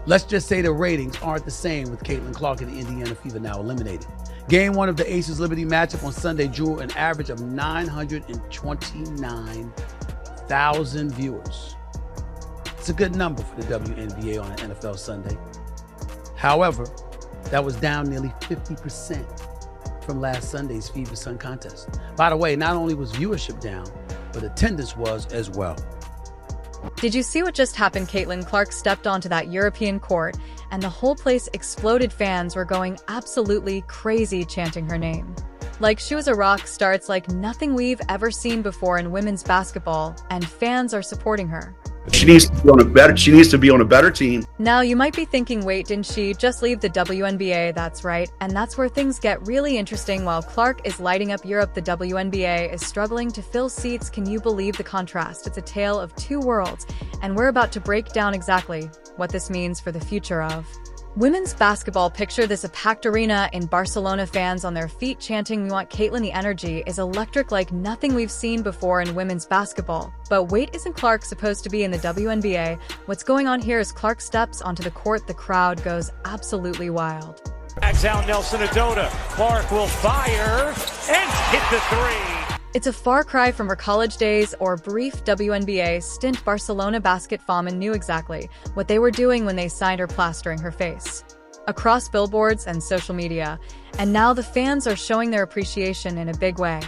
Let's just say the ratings aren't the same with Caitlin Clark and the Indiana Fever now eliminated. Game 1 of the Aces Liberty matchup on Sunday drew an average of 929,000 viewers. It's a good number for the WNBA on an NFL Sunday. However, that was down nearly 50% from last Sunday's Fever Sun contest. By the way, not only was viewership down, but attendance was as well. Did you see what just happened? Caitlin Clark stepped onto that European court, and the whole place exploded. Fans were going absolutely crazy chanting her name. Like she was a rock star. It's like nothing we've ever seen before in women's basketball, and fans are supporting her. She needs to be on a better team. Now you might be thinking, wait, didn't she just leave the WNBA? That's right, and that's where things get really interesting. While Clark is lighting up Europe, the WNBA is struggling to fill seats. Can you believe the contrast? It's a tale of two worlds, and we're about to break down exactly what this means for the future of women's basketball. Picture this: a packed arena in Barcelona, fans on their feet chanting, "We want Caitlin." The energy is electric, like nothing we've seen before in women's basketball. But wait, isn't Clark supposed to be in the WNBA? What's going on here? As Clark steps onto the court, the crowd goes absolutely wild. Backs out Nelson Adota. Clark will fire and hit the three. It's a far cry from her college days or brief WNBA stint. Barcelona basket famen knew exactly what they were doing when they signed her, plastering her face across billboards and social media. And now the fans are showing their appreciation in a big way.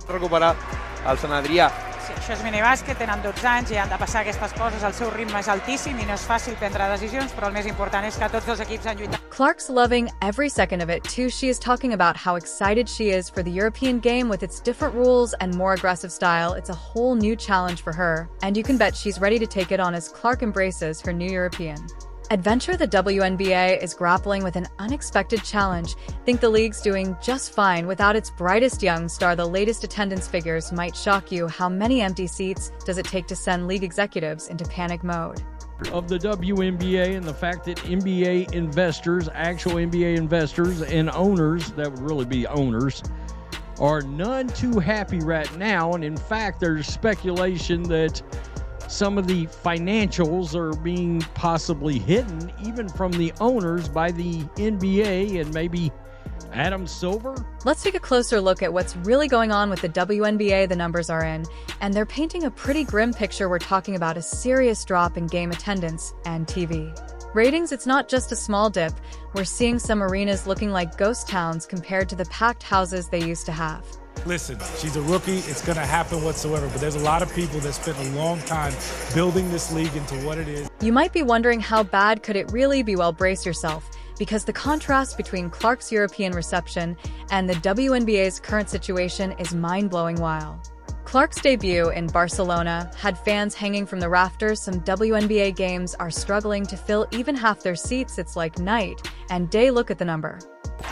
Recuperar el Sant Adrià. Sí, això és minibàsquet, tenen 12 anys i han de passar aquestes coses. El seu ritme és altíssim i no és fàcil prendre decisions, però el més important és que tots dos equips han lluitat. Clark's loving every second of it too. She is talking about how excited she is for the European game with its different rules and more aggressive style. It's a whole new challenge for her, and you can bet she's ready to take it on as Clark embraces her new European adventure. The WNBA is grappling with an unexpected challenge. Think the league's doing just fine without its brightest young star. The latest attendance figures might shock you. How many empty seats does it take to send league executives into panic mode? Of the WNBA, and the fact that NBA investors, actual NBA investors and owners, that would really be owners, are none too happy right now. And in fact, there's speculation that some of the financials are being possibly hidden even from the owners by the NBA and maybe Adam Silver. Let's take a closer look at what's really going on with the WNBA. The numbers are in, and they're painting a pretty grim picture. We're talking about a serious drop in game attendance and TV ratings. It's not just a small dip. We're seeing some arenas looking like ghost towns compared to the packed houses they used to have. Listen, she's a rookie. It's going to happen whatsoever. But there's a lot of people that spent a long time building this league into what it is. You might be wondering, how bad could it really be? Well, brace yourself, because the contrast between Clark's European reception and the WNBA's current situation is mind-blowing. While Clark's debut in Barcelona had fans hanging from the rafters, some WNBA games are struggling to fill even half their seats. It's like night and day. Look at the number.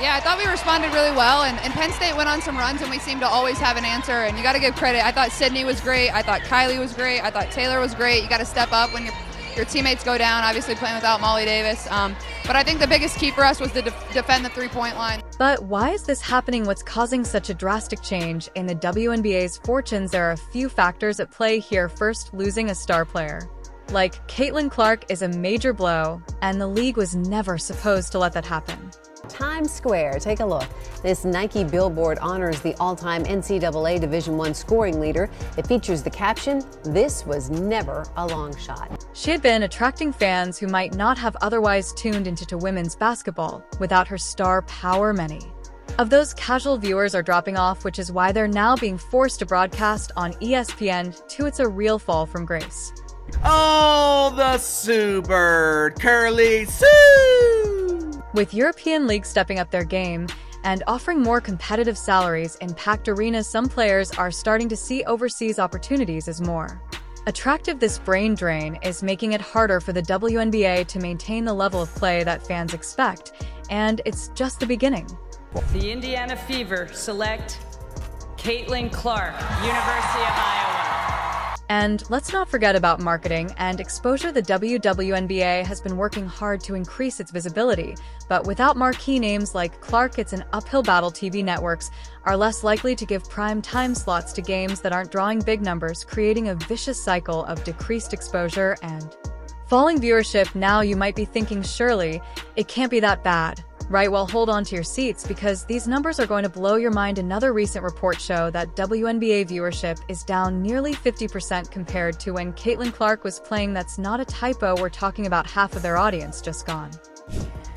Yeah, I thought we responded really well, and Penn State went on some runs, and we seem to always have an answer, and you got to give credit. I thought Sydney was great. I thought Kylie was great. I thought Taylor was great. You got to step up when your teammates go down, obviously playing without Molly Davis. But I think the biggest key for us was to defend the three-point line. But why is this happening? What's causing such a drastic change in the WNBA's fortunes? There are a few factors at play here. First, losing a star player like Caitlin Clark is a major blow, and the league was never supposed to let that happen. Times Square, take a look. This Nike billboard honors the all-time NCAA Division I scoring leader. It features the caption, "This was never a long shot." She had been attracting fans who might not have otherwise tuned into women's basketball. Without her star power, many of those casual viewers are dropping off, which is why they're now being forced to broadcast on ESPN2. It's a real fall from grace. Oh, the Sue Bird, Curly Sue! With European leagues stepping up their game and offering more competitive salaries in packed arenas, some players are starting to see overseas opportunities as more attractive. This brain drain is making it harder for the WNBA to maintain the level of play that fans expect, and it's just the beginning. The Indiana Fever select Caitlin Clark, University of Iowa. And let's not forget about marketing and exposure. The WNBA has been working hard to increase its visibility, but without marquee names like Clark, it's an uphill battle. TV networks are less likely to give prime time slots to games that aren't drawing big numbers, creating a vicious cycle of decreased exposure and Falling viewership now, you might be thinking, surely it can't be that bad, right? Well, hold on to your seats because these numbers are going to blow your mind. Another recent report show that WNBA viewership is down nearly 50% compared to when Caitlin Clark was playing. That's not a typo. We're talking about half of their audience just gone.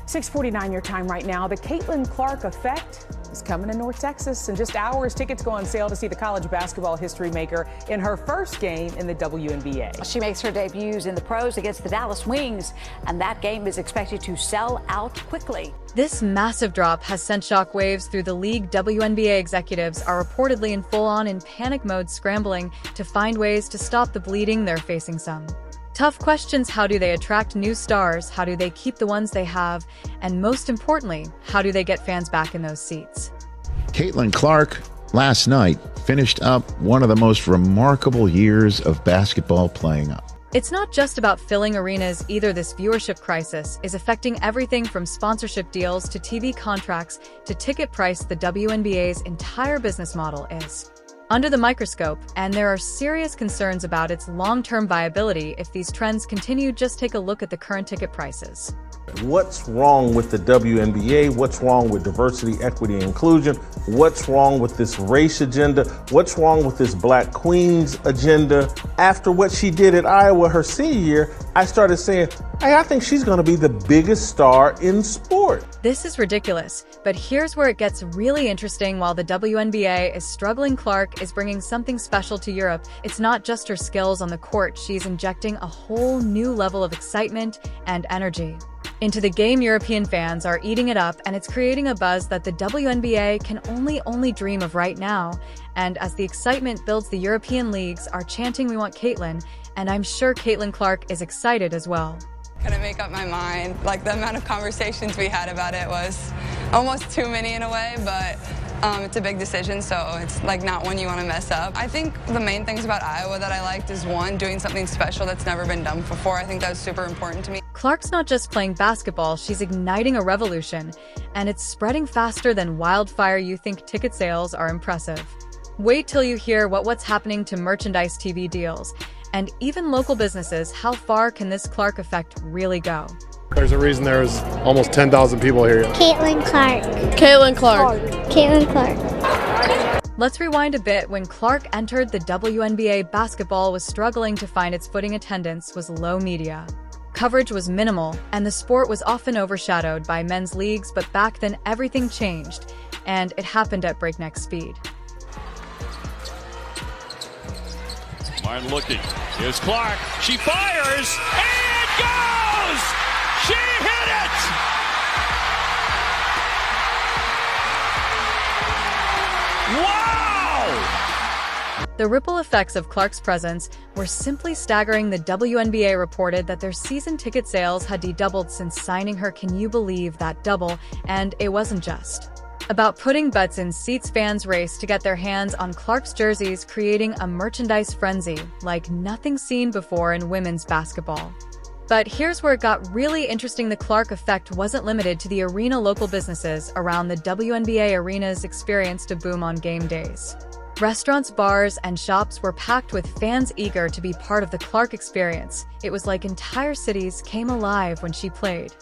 6:49 your time right now. The Caitlin Clark effect is coming to North Texas. In just hours, tickets go on sale to see the college basketball history maker in her first game in the WNBA. She makes her debuts in the pros against the Dallas Wings, and that game is expected to sell out quickly. This massive drop has sent shockwaves through the league. WNBA executives are reportedly in full-on in panic mode, scrambling to find ways to stop the bleeding. They're facing some tough questions. How do they attract new stars? How do they keep the ones they have? And most importantly, how do they get fans back in those seats? Caitlin Clark last night finished up one of the most remarkable years of basketball playing up. It's not just about filling arenas either. This viewership crisis is affecting everything from sponsorship deals to TV contracts to ticket price. The WNBA's entire business model is under the microscope, and there are serious concerns about its long-term viability if these trends continue. Just take a look at the current ticket prices. What's wrong with the WNBA? What's wrong with diversity, equity, and inclusion? What's wrong with this race agenda? What's wrong with this Black Queens agenda? After what she did at Iowa her senior year, I started saying, hey, I think she's going to be the biggest star in sport. This is ridiculous, but here's where it gets really interesting. While the WNBA is struggling, Clark is bringing something special to Europe. It's not just her skills on the court. She's injecting a whole new level of excitement and energy into the game. European fans are eating it up, and it's creating a buzz that the WNBA can only dream of right now. And as the excitement builds, the European leagues are chanting, "We want Caitlin," and I'm sure Caitlin Clark is excited as well. Couldn't make up my mind. Like, the amount of conversations we had about it was almost too many in a way, but it's a big decision, so it's like not one you want to mess up. I think the main things about Iowa that I liked is, one, doing something special that's never been done before. I think that was super important to me. Clark's not just playing basketball, she's igniting a revolution, and it's spreading faster than wildfire. You think ticket sales are impressive? Wait till you hear what's happening to merchandise, TV deals, and even local businesses. How far can this Clark effect really go? There's a reason there's almost 10,000 people here. Caitlin Clark. Caitlin Clark. Caitlin Clark. Let's rewind a bit. When Clark entered the WNBA, basketball was struggling to find its footing. Attendance was low, media coverage was minimal, and the sport was often overshadowed by men's leagues. But back then, everything changed, and it happened at breakneck speed. Martin looking. Here's Clark. She fires, and it goes! She hit it! Wow! The ripple effects of Clark's presence were simply staggering. The WNBA reported that their season ticket sales had doubled since signing her. Can you believe that? Double. And it wasn't just about putting butts in seats. Fans raced to get their hands on Clark's jerseys, creating a merchandise frenzy like nothing seen before in women's basketball. But here's where it got really interesting. The Clark effect wasn't limited to the arena. Local businesses around the WNBA arenas experienced a boom on game days. Restaurants, bars, and shops were packed with fans eager to be part of the Clark experience. It was like entire cities came alive when she played.